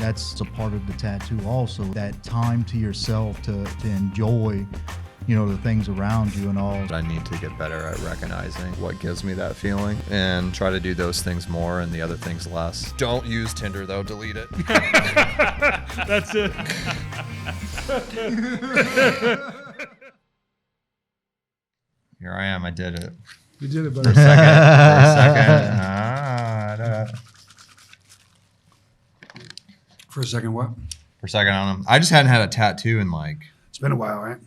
that's a part of the tattoo also, that time to yourself to enjoy, you know, the things around you and all. I need to get better at recognizing what gives me that feeling and try to do those things more and the other things less. Don't use Tinder though, delete it. That's it. Here I am, I did it. You did it, For buddy. a second. For a second, what? For a second, I don't know. I just hadn't had a tattoo in like, It's been a while, right?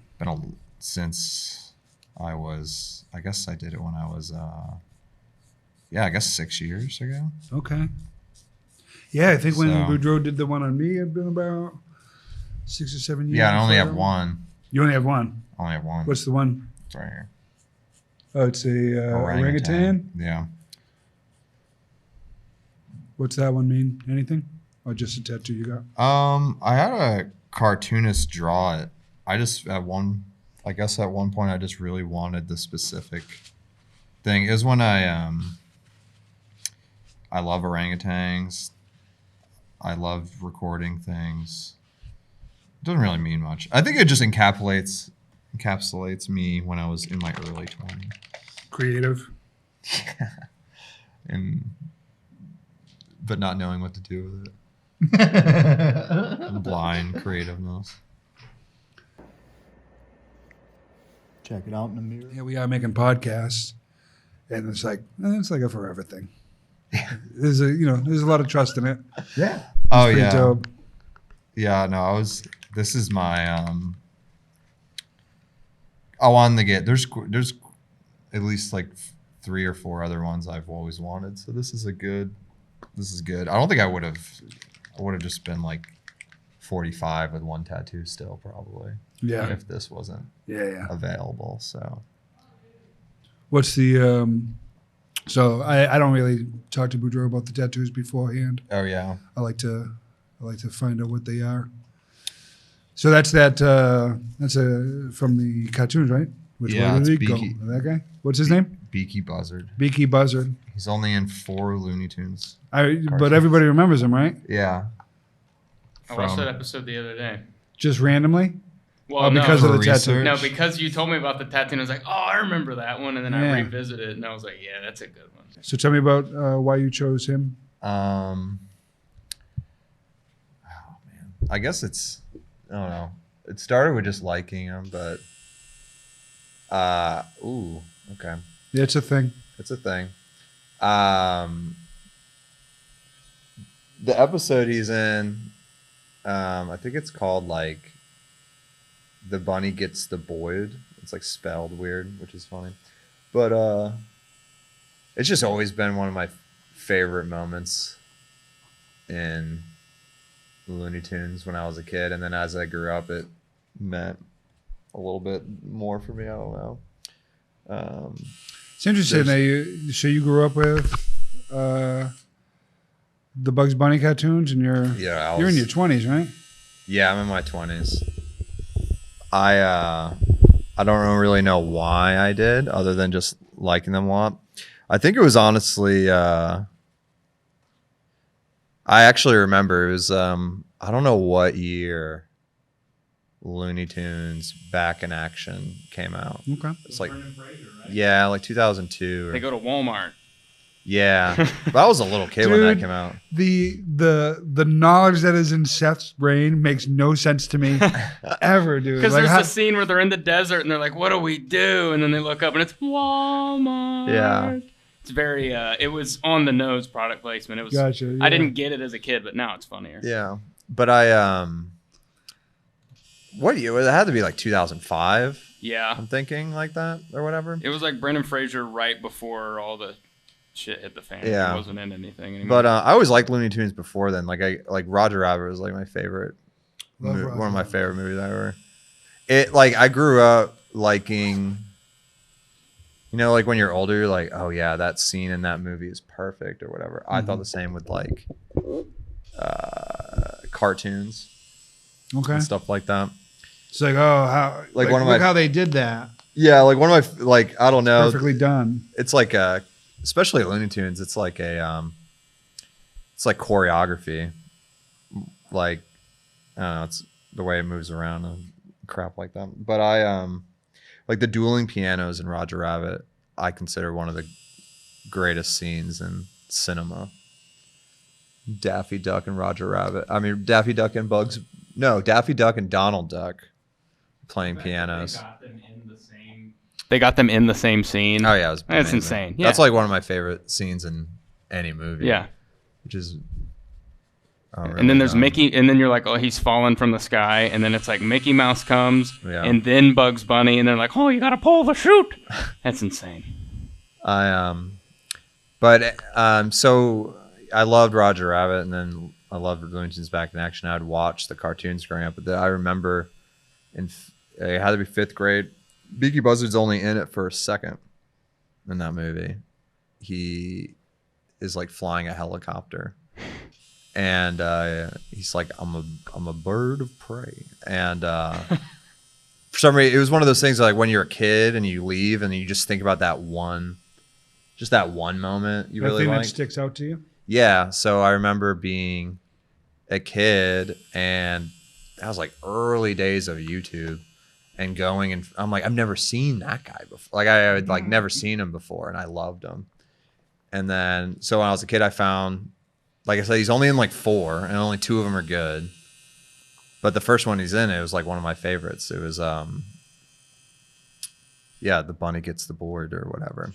since I was, I guess I did it when I was, I guess 6 years ago. Okay. Yeah, I think when So- Boodro did the one on me, it'd been about 6 or 7 years. Yeah, I only before have that one. You only have one. I only have one. What's the one? It's right here. Oh, it's a orangutan. Yeah. What's that one mean? Anything? Or just a tattoo you got? I had a cartoonist draw it. I one point I just really wanted the specific thing. It was when I love orangutans. I love recording things. It doesn't really mean much. I think it just encapsulates me when I was in my early 20s. Creative. But not knowing what to do with it. Blind creativeness. Check it out in the mirror. Yeah, we are making podcasts, and it's like a forever thing. There's a lot of trust in it. Yeah. Oh Pretty yeah. dope. Yeah, no, this is my I wanted to get there's at least like 3 or 4 other ones I've always wanted. So this is good. I don't think I would have just been like 45 with one tattoo still probably. Yeah. If this wasn't available. So What's the so I don't really talk to Boodro about the tattoos beforehand. oh yeah. I like to find out what they are. So that's from the cartoons, right? Which Yeah, one did it's he go? Beaky. That guy? What's his name? Beaky Buzzard. Beaky Buzzard. He's only in 4 Looney Tunes. But everybody remembers him, right? Yeah. I watched that episode the other day. Just randomly? Well, because no, of the For tattoo. research? no, because you told me about the tattoo, and I was like, oh, I remember that one, and then Yeah. I revisited it, and I was like, yeah, that's a good one. So tell me about why you chose him. Oh man, I guess I don't know. It started with just liking him, but okay, Yeah, it's a thing. it's a thing. The episode he's in, I think it's called like The Bunny Gets the Boyd. It's like spelled weird, which is funny, but it's just always been one of my favorite moments in Looney Tunes when I was a kid, and then as I grew up, it meant a little bit more for me. I don't know. It's interesting that you grew up with the Bugs Bunny cartoons, and you're in your 20s, right? Yeah, I'm in my 20s. I don't really know why I did, other than just liking them a lot. I think it was honestly. I actually remember it was. I don't know what year Looney Tunes Back in Action came out. Okay. It's like, yeah, like 2002. They go to Walmart. Yeah, but I was a little kid when that Dude, came out. The knowledge that is in Seth's brain makes no sense to me ever, dude. Because Like, there's how- the scene where they're in the desert, and they're like, what do we do? And then they look up, and it's Walmart. Yeah. It's very, it was on the nose product placement. It was. Gotcha, yeah. I didn't get it as a kid, but now it's funnier. Yeah, but what year? It had to be like 2005. Yeah. I'm thinking like that or whatever. It was like Brendan Fraser right before all the shit hit the fan. Yeah. He wasn't in anything anymore. But I always liked Looney Tunes before then. Like Roger Rabbit was like my favorite, Love Roger one of my Rabbit. favorite movies ever. It like I grew up liking. You know, like when you're older, you're like, oh yeah, that scene in that movie is perfect or whatever. I thought the same with like cartoons Okay. and stuff like that. It's like, oh, how Like one of look my- how they did that. Yeah, like one of my like I don't know. Perfectly done. It's like especially Looney Tunes. It's like choreography like I don't know, it's the way it moves around and crap like that. But I like the dueling pianos in Roger Rabbit. I consider one of the greatest scenes in cinema. Daffy Duck and Roger Rabbit. I mean, Daffy Duck and Daffy Duck and Donald Duck playing pianos. They got them in the same scene. Oh yeah, it was That's amazing. insane. Yeah. That's like one of my favorite scenes in any movie. Yeah. Which is. And then there's Mickey, and then you're like, oh, he's fallen from the sky, and then it's like Mickey Mouse comes, and then Bugs Bunny, and they're like, oh, you gotta pull the chute. That's insane. So I loved Roger Rabbit, and then I loved Looney Tunes Back in Action. I'd watch the cartoons growing up, but I remember it had to be 5th grade. Beaky Buzzard's only in it for a second in that movie. He is like flying a helicopter. And he's like, I'm a bird of prey. And for some reason, it was one of those things like when you're a kid and you leave and you just think about that one moment you really like. That sticks out to you? Yeah. So I remember being a kid, and that was like early days of YouTube, and going, and I'm like, I've never seen that guy before. Like I had like never seen him before, and I loved him. And then, so when I was a kid, I found, like I said, he's only in like 4, and only 2 of them are good. But the first one he's in, it was like one of my favorites. It was, the bunny gets the board or whatever.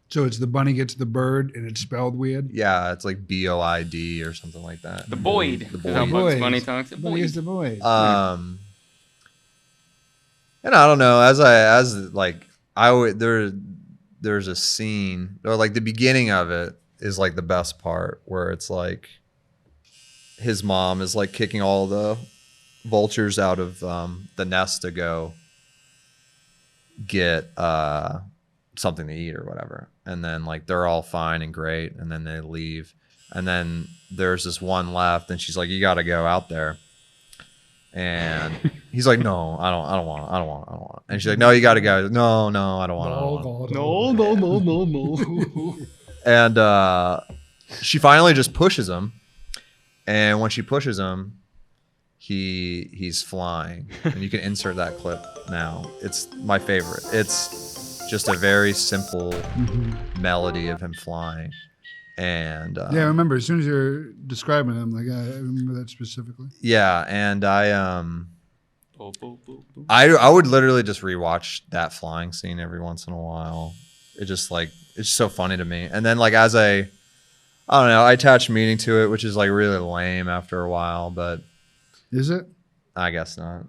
So it's the bunny gets the bird, and it's spelled weird? Yeah, it's like BOID or something like that. The Boyd. The Is how Boyd. Bugs Bunny talks. The Bunny gets the Boyd. boys. And I don't know, there's a scene, or like the beginning of it is like the best part, where it's like his mom is like kicking all the vultures out of the nest to go get something to eat or whatever. And then like they're all fine and great, and then they leave. And then there's this one left, and she's like, you got to go out there. And he's like, no, I don't want. And she's like, no, you got to go. No, I don't want. No. And she finally just pushes him. And when she pushes him, he's flying. And you can insert that clip now. It's my favorite. It's just a very simple melody of him flying. And I remember as soon as you're describing it, I'm like, I remember that specifically. Yeah, and I would literally just rewatch that flying scene every once in a while. It just like, it's so funny to me. And then like as I don't know, I attach meaning to it, which is like really lame after a while, but is it? I guess not.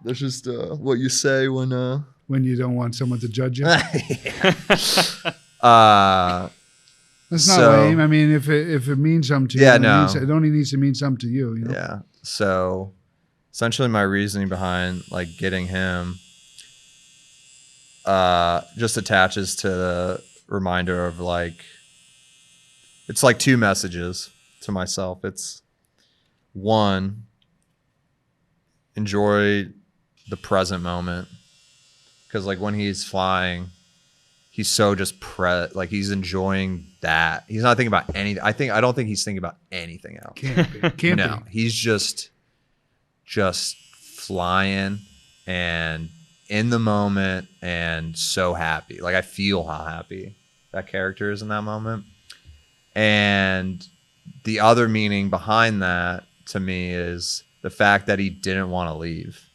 That's just what you say when you don't want someone to judge you. That's not lame. I mean, if it means something to you, it only needs to mean something to you. You know? Yeah. So essentially my reasoning behind like getting him just attaches to the reminder of like, it's like 2 messages to myself. It's 1, enjoy the present moment. Because like when he's flying, he's so just like he's enjoying that. He's not thinking about anything. I don't think he's thinking about anything else. Can't be. He's just flying and in the moment and so happy. Like I feel how happy that character is in that moment. And the other meaning behind that to me is the fact that he didn't want to leave.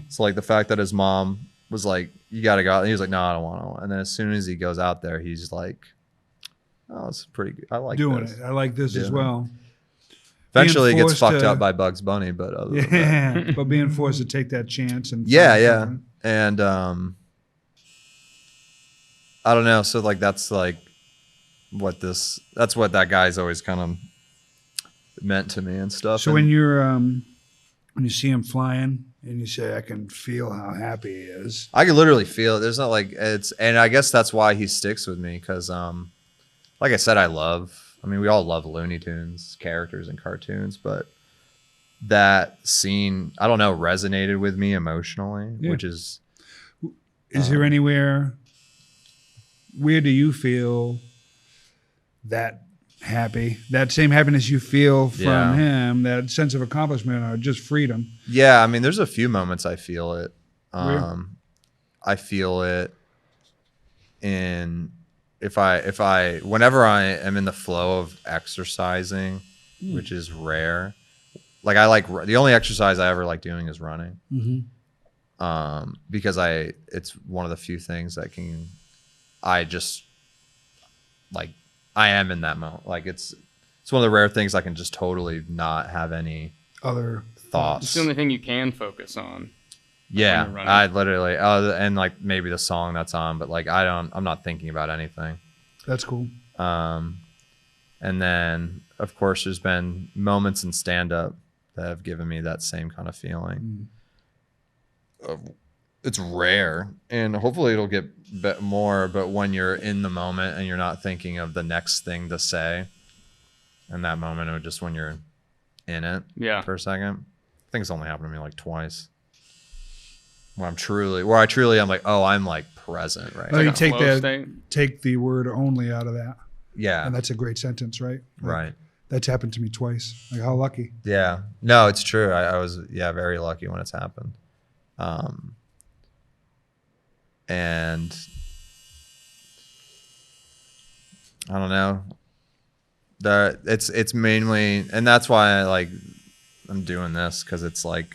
So like the fact that his mom was like, you got to go out. And he was like, no, I don't want to. And then as soon as he goes out there, he's like, oh, it's pretty good. I like doing this. it. I like this as well. Eventually he gets fucked up by Bugs Bunny, but other than that. But being forced to take that chance. And yeah. And I don't know. So like, that's like that's what that guy's always kind of meant to me and stuff. So when you're, when you see him flying, and you say, I can feel how happy he is. I can literally feel it. There's not like and I guess that's why he sticks with me. Cause, like I said, we all love Looney Tunes characters and cartoons, but that scene, I don't know, resonated with me emotionally, which is. Is there anywhere, where do you feel that happy. That same happiness you feel from him, that sense of accomplishment or just freedom. Yeah, I mean, there's a few moments I feel it. Where? I feel it in whenever I am in the flow of exercising, which is rare. Like the only exercise I ever like doing is running. Because it's one of the few things that I am in that moment. Like it's one of the rare things I can just totally not have any other thoughts. It's the only thing you can focus on. Yeah, I literally, and like maybe the song that's on, but like I'm not thinking about anything. That's cool. And then of course there's been moments in stand-up that have given me that same kind of feeling. It's rare, and hopefully it'll get more, but when you're in the moment and you're not thinking of the next thing to say in that moment, or just when you're in it for a second. I think it's only happened to me like twice. Where I'm like, oh, I'm like present, right? Oh, you Like take the word only out of that. Yeah. And that's a great sentence, right? Like, right. That's happened to me twice. Like, how lucky. Yeah. No, it's true. I was, very lucky when it's happened. And I don't know. It's mainly, and that's why I'm doing this, because it's like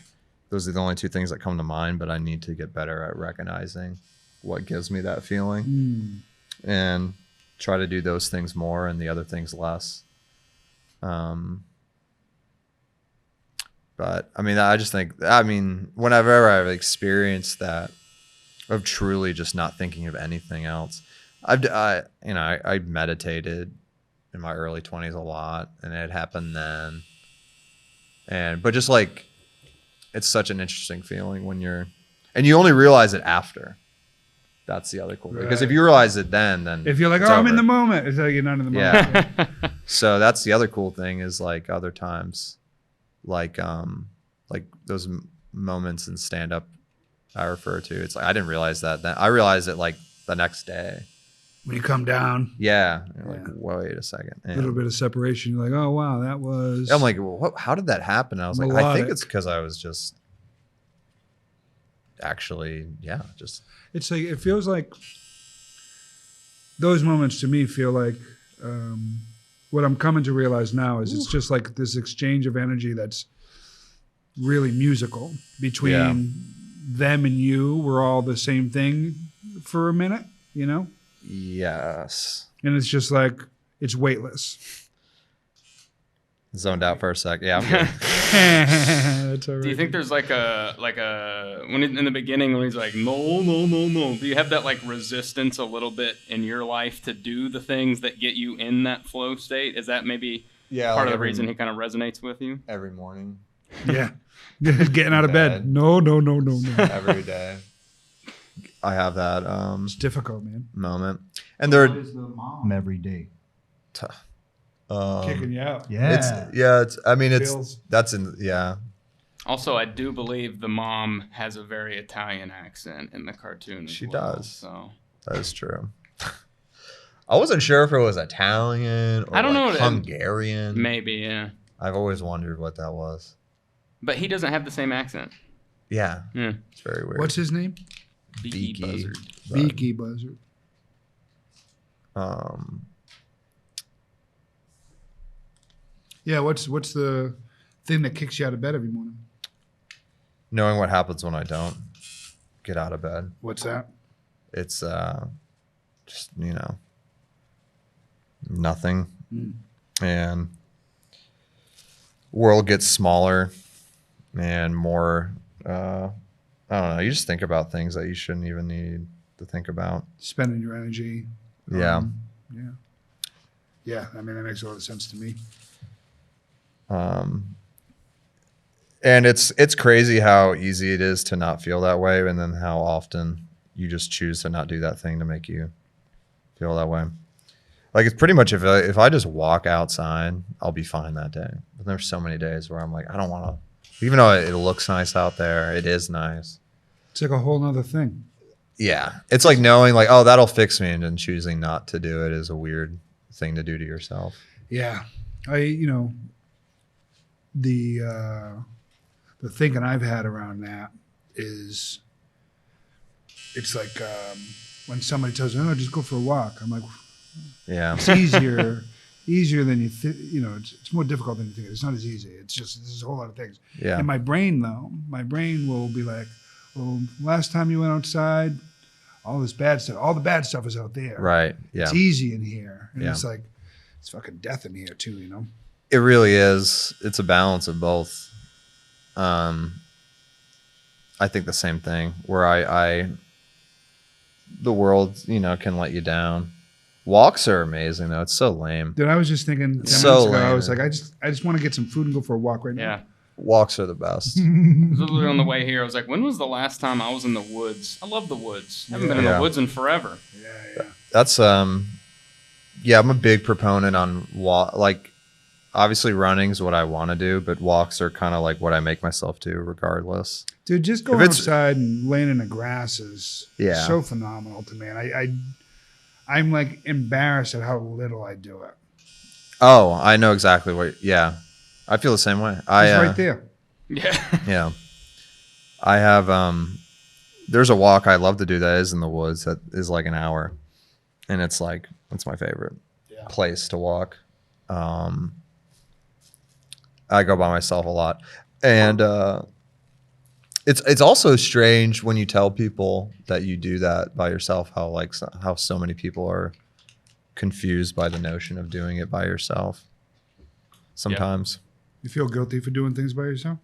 those are the only two things that come to mind, but I need to get better at recognizing what gives me that feeling and try to do those things more and the other things less. But I mean, whenever I've experienced that of truly just not thinking of anything else, I meditated in my early 20s a lot, and it happened then. But just like, it's such an interesting feeling when and you only realize it after. That's the other cool thing. Because if you realize it then if you're like, I'm in the moment, it's like you're not in the moment. Yeah. So that's the other cool thing is like other times, like those moments in stand up I refer to. It's like, I didn't realize that then. I realized it like the next day. When you come down. Yeah. Like, wait a second. A little bit of separation. You're like, oh, wow, that was. I'm like, well, how did that happen? And I was like, I think it's because I was just actually, just. It's like, it feels like those moments to me feel like what I'm coming to realize now is it's just like this exchange of energy that's really musical between them and you. We're all the same thing for a minute, you know? Yes. And it's just like, it's weightless. Zoned out for a sec. Yeah, I'm good. That's all right. Do you think there's like a when in the beginning when he's like no, do you have that like resistance a little bit in your life to do the things that get you in that flow state? Is that maybe part of the reason he kind of resonates with you? Every morning. Yeah. Getting out of bed. No. Every day. I have that it's difficult, man. moment. And there is the mom every day. Kicking you out. Yeah. Also, I do believe the mom has a very Italian accent in the cartoon. She well, does. So that is true. I wasn't sure if it was Italian or I don't know Hungarian. Maybe, yeah. I've always wondered what that was. But he doesn't have the same accent. Yeah. Yeah. It's very weird. What's his name? Beaky Buzzard. Beaky Buzzard. Yeah, what's the thing that kicks you out of bed every morning? Knowing what happens when I don't get out of bed. What's that? It's just, nothing. And world gets smaller and more, I don't know, you just think about things that you shouldn't even need to think about. Spending your energy. Yeah. Yeah, I mean, that makes a lot of sense to me. And it's crazy how easy it is to not feel that way, and then how often you just choose to not do that thing to make you feel that way. Like, it's pretty much if I just walk outside, I'll be fine that day. But there's so many days where I'm like, I don't want to, even though it looks nice out there, it is nice. It's like a whole nother thing. Yeah. It's like knowing like, oh, that'll fix me, and then choosing not to do it is a weird thing to do to yourself. Yeah, the thinking I've had around that is, it's like when somebody tells me, "Oh, just go for a walk." I'm like, Yeah. it's easier than you think. It's more difficult than you think. It's not as easy. It's just there's a whole lot of things. Yeah. And my brain will be like, "Well, last time you went outside, all the bad stuff is out there. Right. Yeah. It's easy in here." And Yeah. it's like, it's fucking death in here too, It really is. It's a balance of both. I think the same thing where the world, can let you down. Walks are amazing though. It's so lame. Dude, I was just thinking 10 So minutes ago, I lame. was like, I just want to get some food and go for a walk right now. Yeah. Walks are the best. I was literally on the way here. I was like, when was the last time I was in the woods? I love the woods. I haven't been in Yeah. the woods in forever. Yeah. That's yeah, I'm a big proponent on walk. Like, obviously running's what I want to do, but walks are kind of like what I make myself do regardless. Dude, just going it's- outside and laying in the grass is Yeah. so phenomenal to me. And I'm like embarrassed at how little I do it. Oh, I know exactly yeah. I feel the same way. It's right there. Yeah. Yeah. I have there's a walk I love to do that is in the woods that is like an hour. And it's my favorite place to walk. I go by myself a lot. And it's also strange when you tell people that you do that by yourself, how so many people are confused by the notion of doing it by yourself sometimes. You feel guilty for doing things by yourself?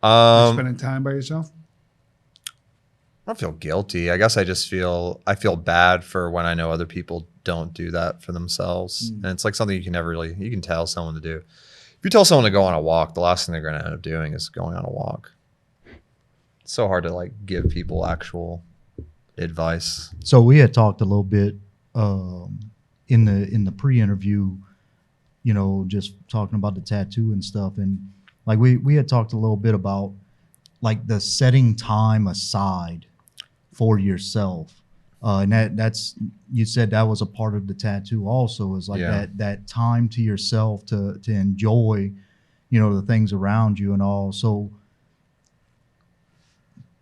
Spending Spending time by yourself? I don't feel guilty. I guess I feel bad for when I know other people don't do that for themselves. And it's like something you can tell someone to do. If you tell someone to go on a walk, the last thing they're going to end up doing is going on a walk. It's so hard to give people actual advice. So we had talked a little bit in the pre-interview, just talking about the tattoo and stuff, and we had talked a little bit about the setting time aside for yourself, and that's you said that was a part of the tattoo also, is that time to yourself to enjoy, the things around you and all. So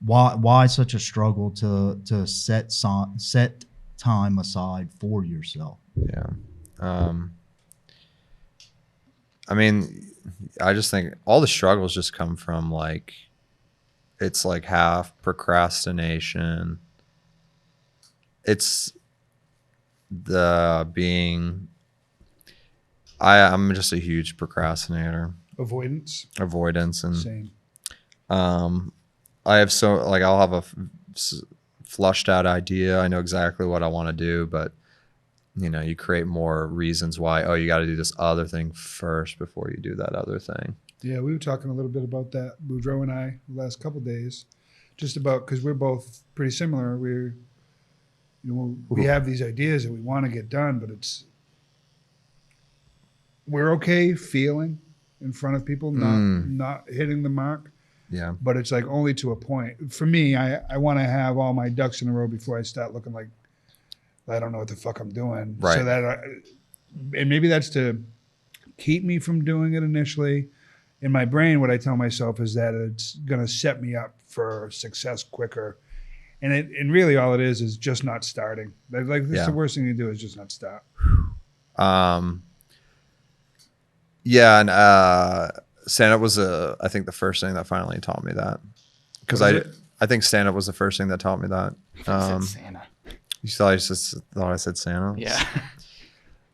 why such a struggle to set time aside for yourself? Yeah. I mean, I just think all the struggles just come from it's half procrastination. It's I'm just a huge procrastinator. Avoidance and Same. I have I'll have a flushed out idea. I know exactly what I want to do, but you create more reasons why, you got to do this other thing first before you do that other thing. Yeah, we were talking a little bit about that, Boodro and I, the last couple of days, just about, because we're both pretty similar. We have these ideas that we want to get done, but we're okay feeling in front of people, not hitting the mark. Yeah. But it's only to a point. For me, I want to have all my ducks in a row before I start looking like I don't know what the fuck I'm doing. Right. So that, and maybe that's to keep me from doing it initially. In my brain, what I tell myself is that it's going to set me up for success quicker. And really all it is just not starting. That's the worst thing you do is just not start. Yeah. And, stand-up was I think the first thing that finally taught me that, because I think stand-up was the first thing that taught me that. I said Santa. You thought I said Santa? Yeah.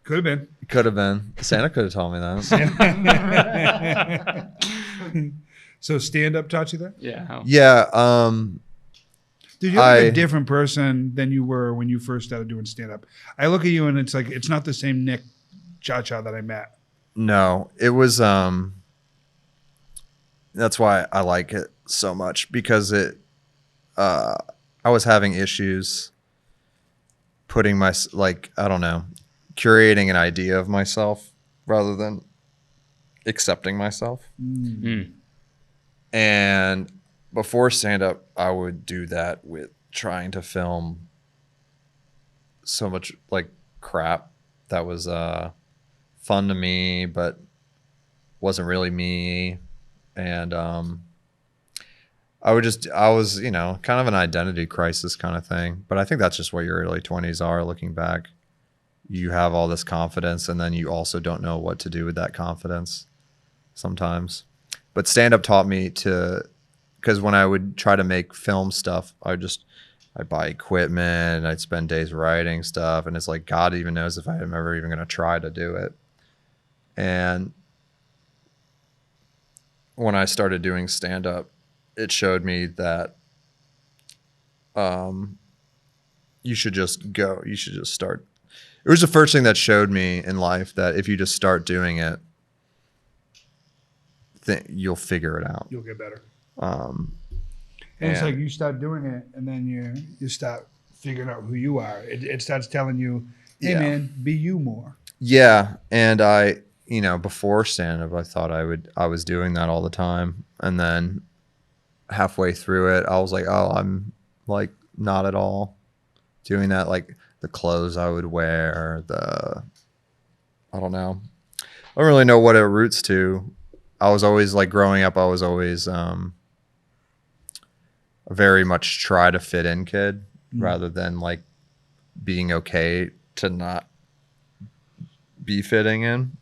Could have been. Could have been. Santa could have told me that. So stand-up taught you that? Yeah. Yeah. Dude, you're a different person than you were when you first started doing stand-up. I look at you and it's it's not the same Nick Ciaccia that I met. No, it was. That's why I like it so much, because I was having issues putting I don't know, curating an idea of myself rather than accepting myself. Mm. And before stand-up, I would do that with trying to film so much crap that was fun to me, but wasn't really me. And I was, you know, kind of an identity crisis kind of thing. But I think that's just what your early 20s are. Looking back, you have all this confidence, and then you also don't know what to do with that confidence sometimes. But stand-up taught me to, because when I would try to make film stuff, I'd buy equipment, and I'd spend days writing stuff, and it's like, God even knows if I'm ever even going to try to do it. And when I started doing stand-up, it showed me that you should just go. You should just start. It was the first thing that showed me in life that if you just start doing it, you'll figure it out. You'll get better. And it's like you start doing it, and then you start figuring out who you are. It starts telling you, hey, man, be you more. Yeah. And I, you know, before stand-up, I thought I was doing that all the time. And then halfway through it, I was like, oh, I'm like not at all doing that. Like the clothes I would wear, I don't know. I don't really know what it roots to. I was always like growing up, I was always a very much try to fit in kid rather than like being okay to not be fitting in.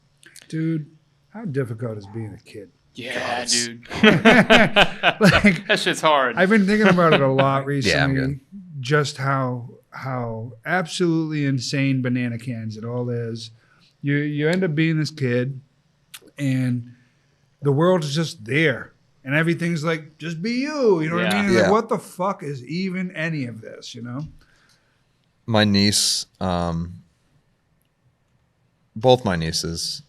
Dude, how difficult is being a kid? Yeah, dude. Like, that shit's hard. I've been thinking about it a lot recently. Yeah, I'm good. Just how absolutely insane banana cans it all is. You end up being this kid, and the world is just there, and everything's like, just be you. You know what I mean? Yeah. Like, what the fuck is even any of this? You know? My niece, both my nieces,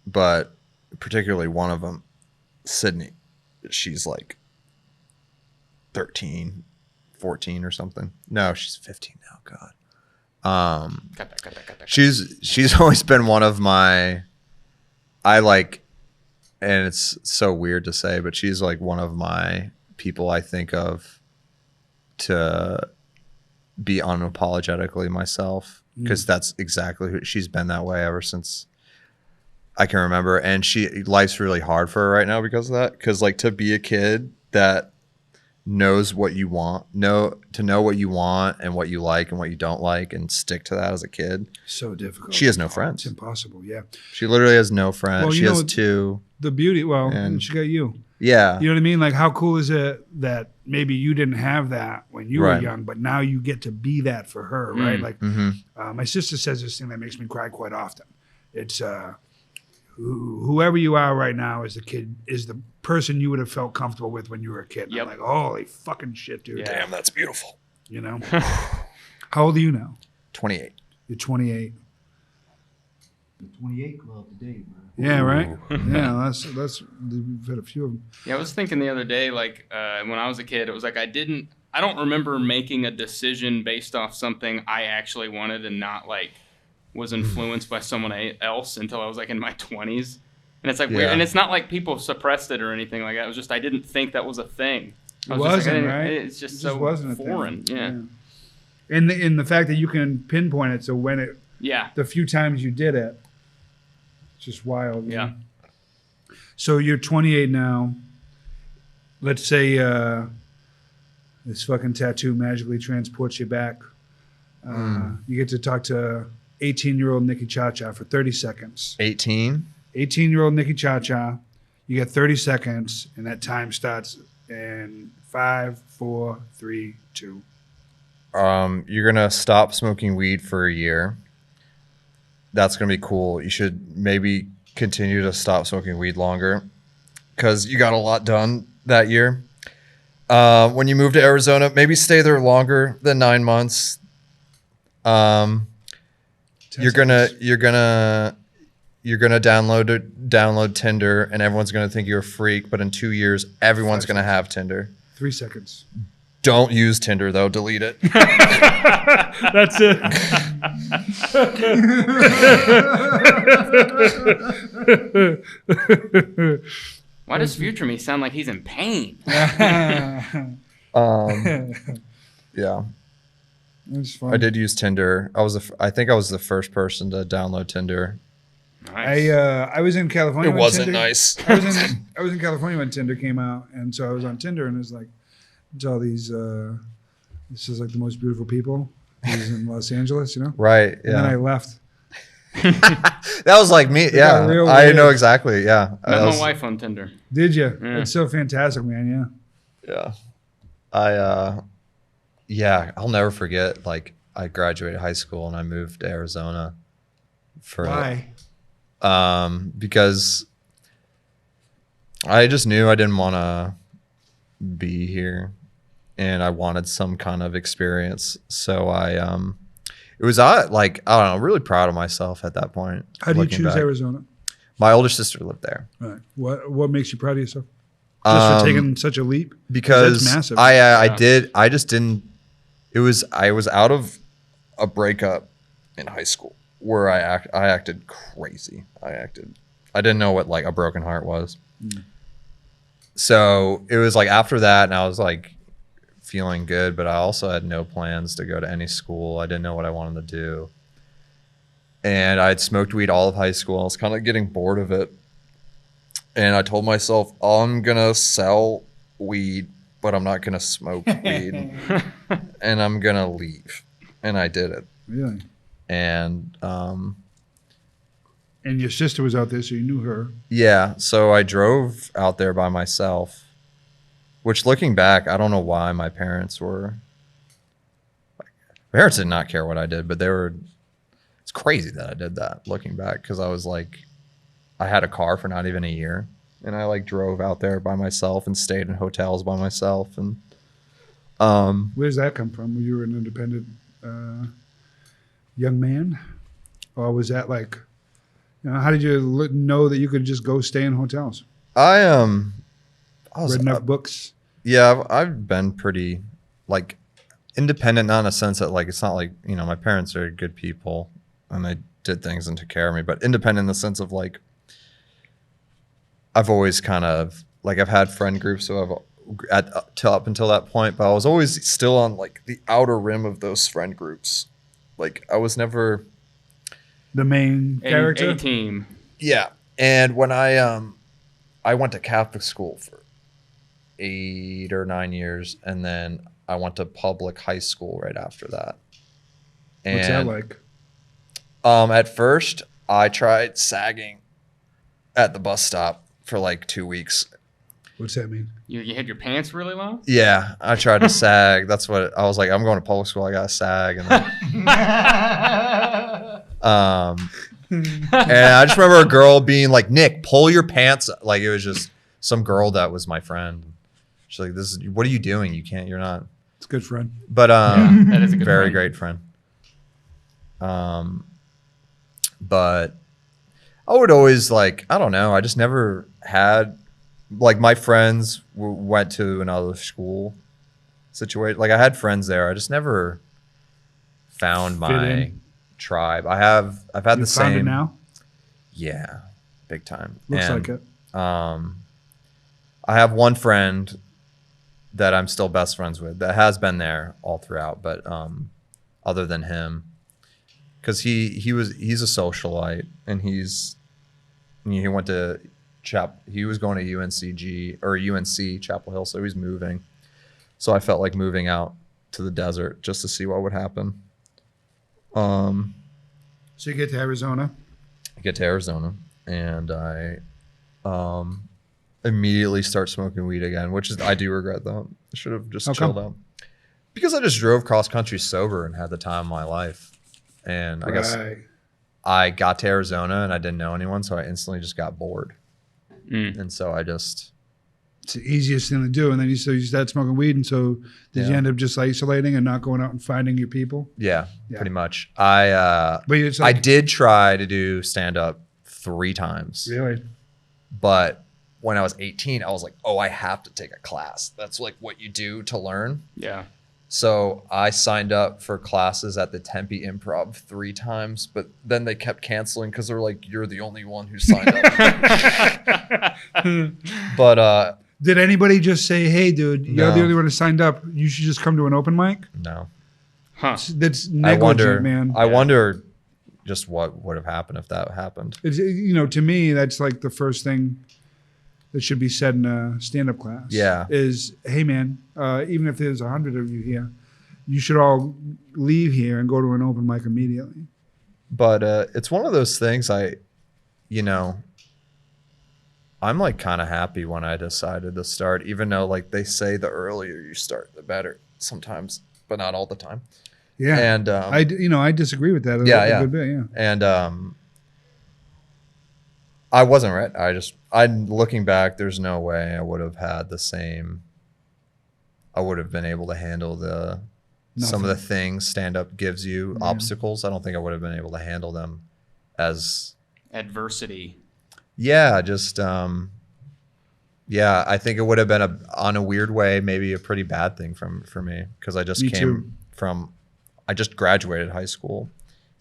but particularly one of them, Sydney, she's like 13, 14 or something. No, she's 15 now. God. Cut that. She's always been one of my, and it's so weird to say, but she's like one of my people I think of to be unapologetically myself, because that's exactly who she's been. That way ever since I can remember. And life's really hard for her right now because of that. Because like to be a kid that knows what you want, to know what you want and what you like and what you don't like, and stick to that as a kid. So difficult. She has no friends. It's impossible. Yeah. She literally has no friends. Well, she has two. The beauty. Well, And- she got you. Yeah. You know what I mean? Like, how cool is it that maybe you didn't have that when you were Right. young, but now you get to be that for her, right? Like, Mm-hmm. my sister says this thing that makes me cry quite often. It's whoever you are right now as a kid is the person you would have felt comfortable with when you were a kid. And Yep. I'm like, holy fucking shit, dude. Yeah. Damn, that's beautiful. You know? How old are you now? 28. You're 28. The 28 Club today, bro. Yeah, right? Yeah, that's we've had a few of them. Yeah, I was thinking the other day, like when I was a kid, it was like I don't remember making a decision based off something I actually wanted and not like was influenced by someone else until I was like in my 20s. And it's like weird. Yeah. And it's not like people suppressed it or anything like that. It was just I didn't think that was a thing. I It was just like, wasn't, I right? didn't- It's just It so wasn't a thing. foreign. Yeah. And the fact that you can pinpoint it, so when Yeah. the few times you did it, it's just wild. Yeah. Man. So you're 28 now. Let's say this fucking tattoo magically transports you back. You get to talk to 18-year-old Nikki Ciaccia for 30 seconds. 18. 18-year-old Nikki Ciaccia. You get 30 seconds, and that time starts in 5, 4, 3, 2. You're gonna stop smoking weed for a year. That's gonna be cool. You should maybe continue to stop smoking weed longer, because you got a lot done that year. When you move to Arizona, maybe stay there longer than 9 months. You're gonna download Tinder, and everyone's gonna think you're a freak. But in 2 years, everyone's gonna have Tinder. 3 seconds. Don't use Tinder though. Delete it. That's it. Why does future me sound like he's in pain? Yeah. That's fun. I did use Tinder. I think I was the first person to download Tinder. Nice. I was in California. It when wasn't Tinder- nice. I was in California when Tinder came out, and so I was on Tinder, and it was like, it's all these. This is like the most beautiful people. He was in Los Angeles, Right. And then I Yeah. left. That was like me. got Yeah. real I weird. know exactly. Yeah. Met That my was- wife on Tinder. Did you? Yeah. It's so fantastic, man. Yeah. Yeah. Yeah, I'll never forget. Like, I graduated high school and I moved to Arizona for Why? because I just knew I didn't want to be here and I wanted some kind of experience. So it was like, I don't know, really proud of myself at that point. How do you looking choose back. Arizona? My older sister lived there. All right. What makes you proud of yourself? Just for taking such a leap? Because That's massive. I just didn't. I was out of a breakup in high school where I acted crazy. I didn't know what like a broken heart was. So it was like after that, and I was like feeling good, but I also had no plans to go to any school. I didn't know what I wanted to do. And I had smoked weed all of high school. I was kind of getting bored of it. And I told myself, I'm going to sell weed, but I'm not going to smoke weed. And I'm going to leave. And I did it. Really? And your sister was out there, so you knew her. yeah, so I drove out there by myself, which looking back, I don't know why my parents were. My parents did not care what I did, but it's crazy that I did that looking back, because I was like, I had a car for not even a year, and I like drove out there by myself and stayed in hotels by myself. And Where does that come from? You were an independent young man? Or was that like, how did you know that you could just go stay in hotels? I was Read enough books? Yeah, I've been pretty like independent, not in a sense that like it's not like, my parents are good people and they did things and took care of me, but independent in the sense of like I've always kind of like I've had friend groups who up until that point, but I was always still on like the outer rim of those friend groups. Like I was never The main character? A team. Yeah. And when I went to Catholic school for 8 or 9 years, and then I went to public high school right after that. And What's that like? At first, I tried sagging at the bus stop for like 2 weeks. What's that mean? You had your pants really low? Yeah, I tried to sag. That's what I was like. I'm going to public school. I got to sag. And then, and I just remember a girl being like, "Nick, pull your pants up." Like it was just some girl that was my friend. She's like, what are you doing? You can't, you're not. It's a good friend. But That is a good very friend. great friend. But I would always like, I don't know. I just never had like my friends went to another school situation. Like I had friends there. I just never found my in. tribe. I've had You the found same. it now? Yeah, big time. Looks And, like it. I have one friend that I'm still best friends with that has been there all throughout, but other than him, because he's a socialite and he went to he was going to UNCG or UNC Chapel Hill, so he's moving. So I felt like moving out to the desert just to see what would happen. So you get to Arizona. I get to Arizona and I immediately start smoking weed again, which is I do regret that. I should have just How chilled come? out. Because I just drove cross country sober and had the time of my life. And I guess Right. I got to Arizona and I didn't know anyone, so I instantly just got bored. And so I just It's the easiest thing to do. And then you started smoking weed. And so did you Yeah. end up just isolating and not going out and finding your people? yeah. Yeah. Pretty much. I But it's like, did try to do stand up 3 times. really? But when I was 18, I was like, oh, I have to take a class. That's like what you do to learn. Yeah. So I signed up for classes at the Tempe Improv 3 times, but then they kept canceling because they're like, you're the only one who signed up. But Did anybody just say, hey, dude, you're No. the only one who signed up. You should just come to an open mic? no. Huh. That's I negligent, wonder, man. I wonder just what would have happened if that happened. It's, to me, that's like the first thing that should be said in a stand-up class. Yeah. Is, hey, man, even if there's 100 of you here, you should all leave here and go to an open mic immediately. But it's one of those things I'm like kind of happy when I decided to start, even though like they say the earlier you start, the better sometimes, but not all the time. Yeah. And I disagree with that a good bit, yeah. And I wasn't right. I'm looking back, there's no way I would have had the same. I would have been able to handle some of the things stand up gives you, obstacles. I don't think I would have been able to handle them as adversity. Yeah, just I think it would have been on a weird way, maybe a pretty bad thing for me, because I just I just graduated high school,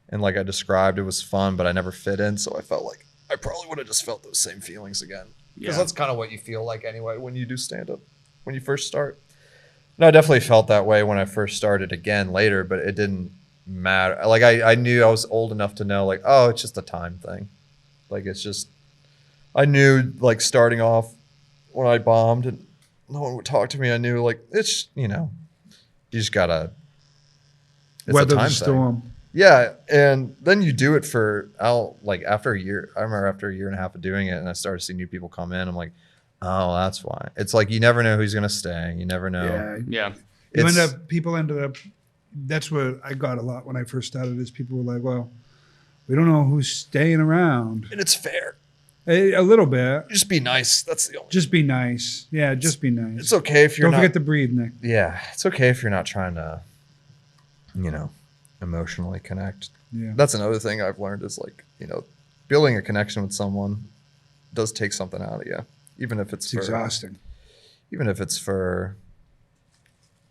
and like I described, it was fun, but I never fit in, so I felt like I probably would have just felt those same feelings again, because that's kind of what you feel like anyway when you do stand up when you first start. And I definitely felt that way when I first started again later, but it didn't matter. Like I knew I was old enough to know, like, oh, it's just a time thing. Like it's just. I knew, like, starting off when I bombed and no one would talk to me, I knew, like, it's, you just gotta, it's weather a time the storm. thing. Yeah, and then you do it after a year. I remember after a year and a half of doing it, and I started seeing new people come in. I'm like, oh, that's why. It's like you never know who's gonna stay. You never know. Yeah. People ended up. That's what I got a lot when I first started. Is people were like, well, we don't know who's staying around, and it's fair. A little bit. Just be nice. That's the only. Just be nice. Yeah, just be nice. It's okay if you're Don't forget to breathe, Nick. Yeah, it's okay if you're not trying to, emotionally connect. Yeah. That's another thing I've learned is like, building a connection with someone does take something out of you, even if it's exhausting. Even if it's for,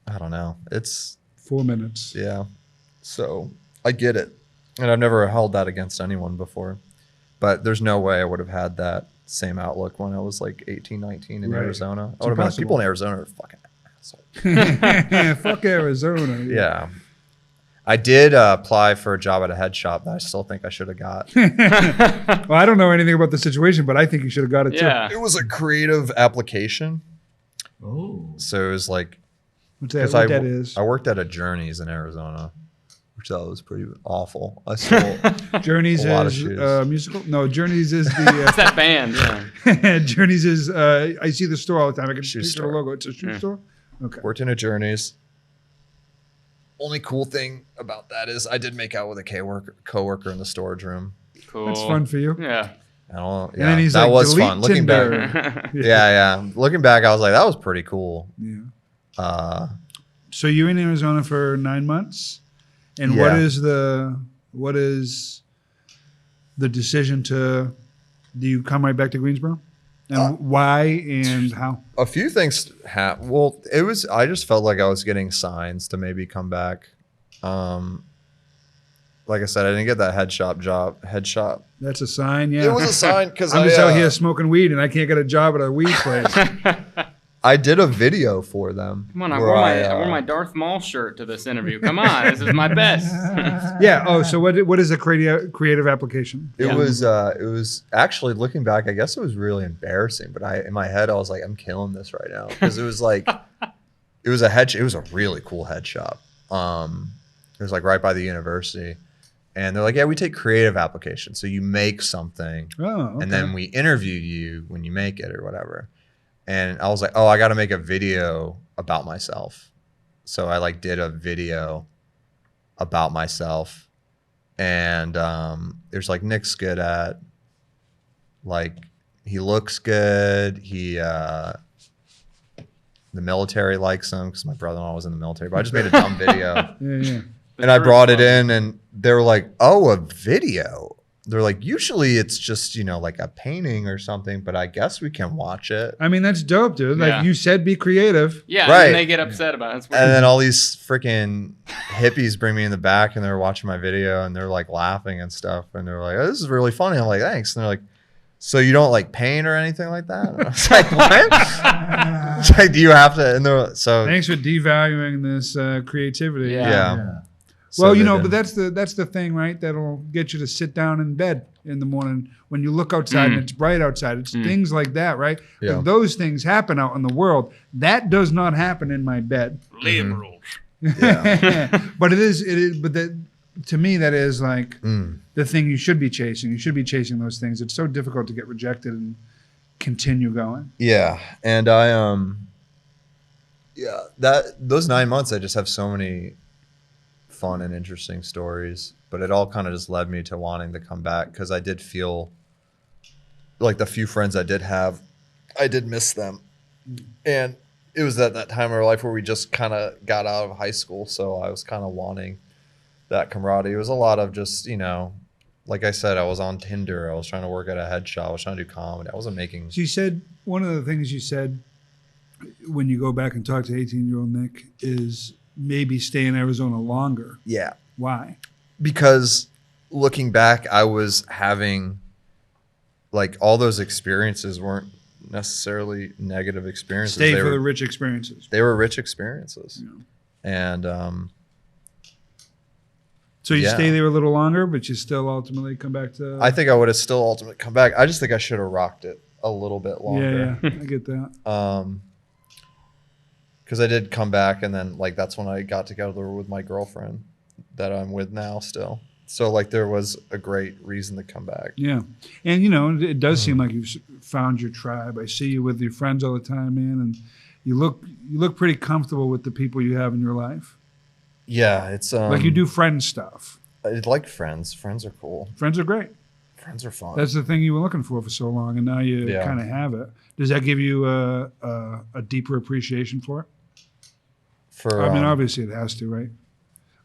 I don't know, it's 4 minutes. Yeah. So I get it, and I've never held that against anyone before. But there's no way I would have had that same outlook when I was like 18, 19 in Arizona. I would have been like, people in Arizona are fucking assholes. Yeah, fuck Arizona. Yeah. I did apply for a job at a head shop that I still think I should have got. Well, I don't know anything about the situation, but I think you should have got it too. It was a creative application. Oh. So it was like, What's that is? I worked at a Journeys in Arizona, which I thought was pretty awful. I stole Journeys a lot of is shoes. musical. No, Journeys is the. It's that band. Yeah. Journeys is. I see the store all the time. I can Shoe picture the store. logo. It's a shoe store. Okay. Worked in a Journeys. Only cool thing about that is I did make out with a coworker in the storage room. Cool. That's fun for you. Yeah. I don't, And then he's that like, was "Delete fun. Looking Tinder." back, yeah. Looking back, I was like, that was pretty cool. Yeah. So you're in Arizona for 9 months, and Yeah. what is the decision to? Do you come right back to Greensboro? And why and how? A few things well, I just felt like I was getting signs to maybe come back. Like I said, I didn't get that head shop. That's a sign, yeah. It was a sign because I'm just out here smoking weed and I can't get a job at a weed place. I did a video for them. Come on, I wore my Darth Maul shirt to this interview. Come on, this is my best. Yeah. Oh, so what is a creative application? It was actually, looking back, I guess it was really embarrassing. But in my head, I was like, I'm killing this right now, because it was like, it was a really cool head shop. It was like right by the university, and they're like, yeah, we take creative applications, so you make something, and then we interview you when you make it or whatever. And I was like, oh, I got to make a video about myself. So I did a video about myself. And there's Nick's good at, he looks good. The military likes him because my brother-in-law was in the military. But I just made a dumb video. Yeah. And I brought it in, and they were like, oh, a video. They're like, usually it's just, like a painting or something, but I guess we can watch it. I mean, that's dope, dude. Yeah. Like you said, be creative. Yeah, Right. and they get upset about it. And then all these freaking hippies bring me in the back, and they're watching my video, and they're laughing and stuff. And they're like, oh, this is really funny. I'm like, thanks. And they're like, so you don't paint or anything like that? And I was like, what? It's do you have to? And they're so. Thanks for devaluing this creativity. Yeah. So Well, you they know, didn't- but that's the thing, right? That'll get you to sit down in bed in the morning when you look outside and it's bright outside. It's things like that, right? Yeah. Like those things happen out in the world. That does not happen in my bed. Liberals. Yeah. But it is. But to me, that is like Mm. the thing you should be chasing. You should be chasing those things. It's so difficult to get rejected and continue going. Yeah, and I yeah, those 9 months I just have so many fun and interesting stories, but it all kind of just led me to wanting to come back because I did feel like the few friends I did have, I did miss them, and it was at that time of our life where we just kind of got out of high school, so I was kind of wanting that camaraderie. It was a lot of just, you know, like I said, I was on Tinder. I was trying to work at a head shop. I was trying to do comedy. I wasn't making. So you said one of the things you said when you go back and talk to 18-year-old Nick is maybe stay in Arizona longer. Yeah. Why? Because looking back, I was having like all those experiences weren't necessarily negative experiences. Stay They for were, the rich experiences. they were rich experiences. Yeah. And So you Yeah. stay there a little longer, but you still ultimately come back to. I think I would have still ultimately come back. I just think I should have rocked it a little bit longer. Yeah, I get that. Because I did come back, and then like that's when I got together with my girlfriend that I'm with now still. So like there was a great reason to come back. Yeah, and you know it does seem Mm-hmm. like you've found your tribe. I see you with your friends all the time, man, and you look pretty comfortable with the people you have in your life. Yeah, it's Like you do friend stuff. I like friends. Friends are cool. Friends are great. Friends are fun. That's the thing you were looking for so long, and now you Yeah. kind of have it. Does that give you a deeper appreciation for it? For I mean, obviously it has to, right?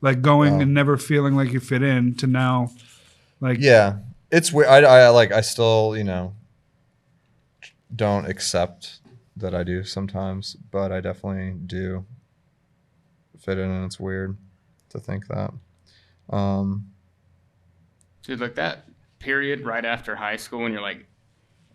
Like going Oh. and never feeling like you fit in to now, like yeah, it's weird. I still, you know, don't accept that I do sometimes, but I definitely do fit in, and it's weird to think that. Dude, like that period right after high school when you're like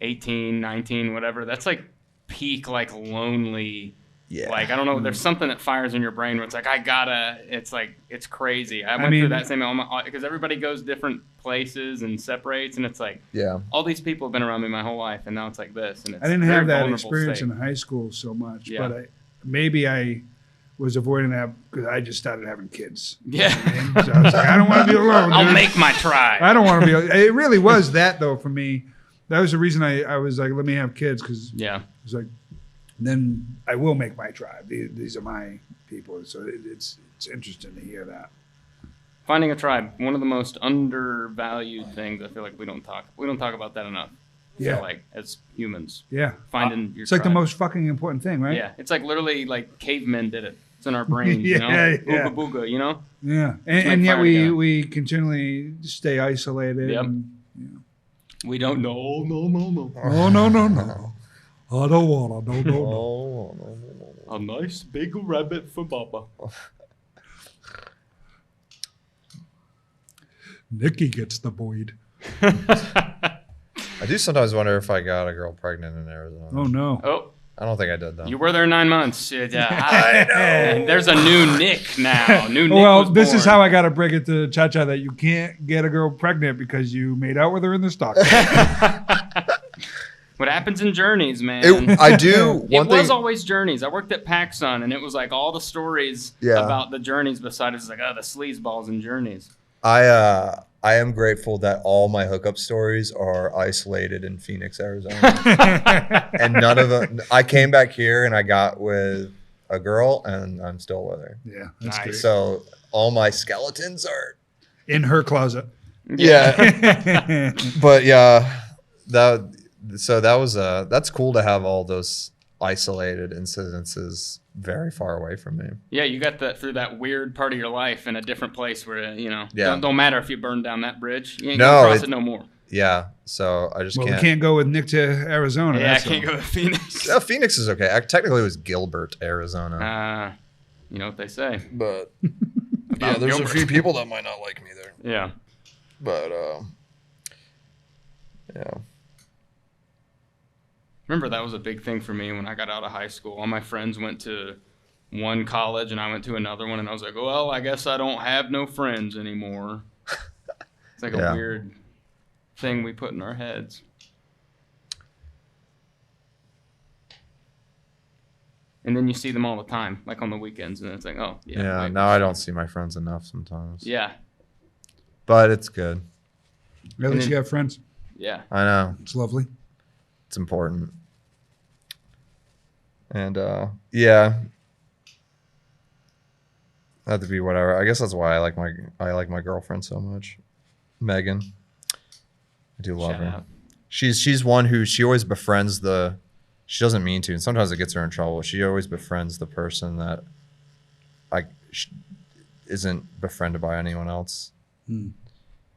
18, 19, whatever, that's like peak, like lonely. Yeah. Like, I don't know, there's something that fires in your brain where it's like, it's like, it's crazy. I went mean- through that same element because everybody goes different places and separates, and it's like, Yeah. all these people have been around me my whole life, and now it's like this. And it's I didn't a very have that vulnerable experience state. in high school so much, Yeah. but maybe I was avoiding that because I just started having kids. Yeah. And so I was like, I don't want to be alone. I'll dude. make my tribe. I don't want to be. It really was that though for me. That was the reason I was like, let me have kids because Yeah. it was like, then I will make my tribe. These are my people. So it's interesting to hear that. Finding a tribe, one of the most undervalued things. I feel like we don't talk about that enough. I Yeah. feel like as humans, Yeah. finding your It's like the tribe. most fucking important thing, right? Yeah, it's like literally like cavemen did it. It's in our brains, you know? Yeah, yeah. Booga booga, you know? Yeah. make And yet fire we, together. we continually stay isolated. Yep. And, We don't know. No. oh, no. I don't want to. No. Oh, no. A nice big rabbit for Baba. Nikki gets the void. I do sometimes wonder if I got a girl pregnant in Arizona. Oh, no. Oh, I don't think I did though. you were there 9 months. And there's a new Nick now. New Nick Well, was this is born. how I got to break it to Ciaccia that you can't get a girl pregnant because you made out with her in the stock. What happens in Journeys, man. I do. One It thing. was always Journeys. I worked at PacSun, and it was like all the stories Yeah. about the Journeys beside us. Like, oh, the sleazeballs in Journeys. I am grateful that all my hookup stories are isolated in Phoenix, Arizona, and none of them. I came back here and I got with a girl, and I'm still with her. Yeah, that's Nice. great. So all my skeletons are. In her closet. Yeah, but yeah, that was that's cool to have all those isolated incidences very far away from me. Yeah, you got that through that weird part of your life in a different place where, you know, Yeah. don't matter if you burn down that bridge. You ain't No, gonna cross it- it no more. Yeah, so I just Well, can't. we can't go with Nick to Arizona. Yeah, I that's can't all. go to Phoenix. No, Phoenix is okay. Technically, it was Gilbert, Arizona. You know what they say. But About Gilbert. people that might not like me there. Yeah. But yeah. Remember, that was a big thing for me when I got out of high school. All my friends went to one college and I went to another one, and I was like, well, I guess I don't have no friends anymore. It's like a weird thing we put in our heads. And then you see them all the time, like on the weekends, and it's like, oh, yeah. Yeah, now I don't see my friends enough sometimes. Yeah. But it's good. At least you have friends. Yeah. I know. It's lovely. It's important. And, yeah. That'd be whatever. I guess that's why I like my girlfriend so much. Megan. I do love Shout her. out. She's one who she always befriends she doesn't mean to, and sometimes it gets her in trouble. She always befriends the person that isn't befriended by anyone else,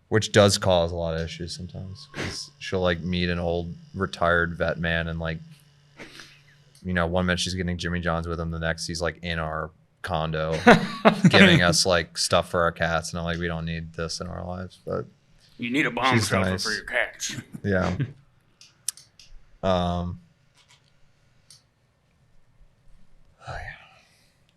which does cause a lot of issues sometimes. Because she'll like meet an old retired vet man, and like, you know, one minute she's getting Jimmy John's with him, the next he's like in our condo giving us like stuff for our cats, and I'm like, we don't need this in our lives, but You need a bomb she's shelter nice. for your cats. Yeah.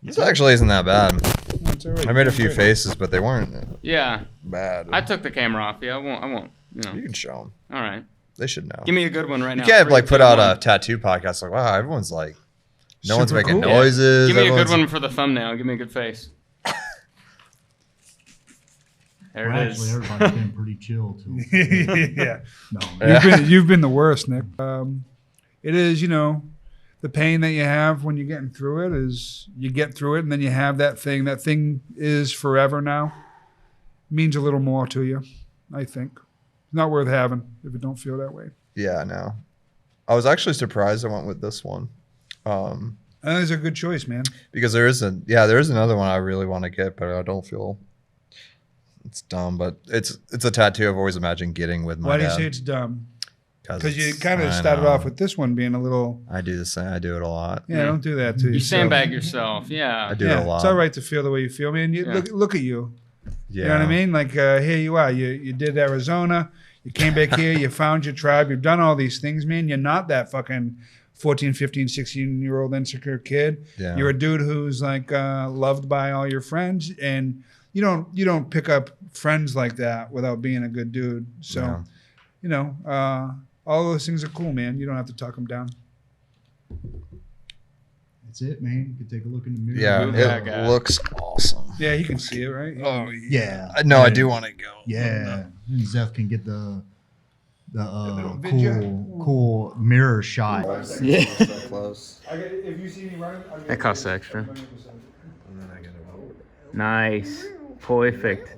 This actually isn't that bad. That's all right. I made a few faces, but they weren't Yeah. bad. I took the camera off. Yeah, I won't. You know. You can show them. All right. They should know. Give me a good one right now. You can't 3, like put 2, out 1. a tattoo podcast like, wow, everyone's like, no one's Super making cool. noises. Give me a good everyone's- one for the thumbnail. Give me a good face. There Well, it actually, is. everybody's been pretty chill too. Yeah. No, You've been the worst, Nick. It is, you know, the pain that you have when you're getting through it is you get through it, and then you have that thing. That thing is forever now. Means a little more to you, I think. It's not worth having if it don't feel that way. Yeah, no. I was actually surprised I went with this one. I think it's a good choice, man. Because there is another one I really want to get, but I don't feel it's dumb, but it's a tattoo I've always imagined getting with my Why do you dad. say it's dumb? Because you it's- kind of I started know. off with this one being a little. I do the same. I do it a lot. Yeah, don't do that to You yourself. sandbag yourself. Yeah. I do it a lot. It's all right to feel the way you feel, man. Yeah. Look at you. Yeah. You know what I mean? Like here you are. You did Arizona. You came back here. You found your tribe. You've done all these things, man. You're not that fucking 14, 15, 16-year-old insecure kid. Yeah. You're a dude who's like loved by all your friends, and you don't pick up friends like that without being a good dude. So, Yeah. you know, all those things are cool, man. You don't have to talk them down. that's it, man. You can take a look in the mirror. Yeah, Move that it guy. looks awesome. Yeah, you can see it, right? Oh Yeah. No, I do want to go. Yeah, and Zeph can get the little vidya. cool mirror shot. Yeah. So close. If you see me running, That costs extra. And then I get it. Nice. Perfect.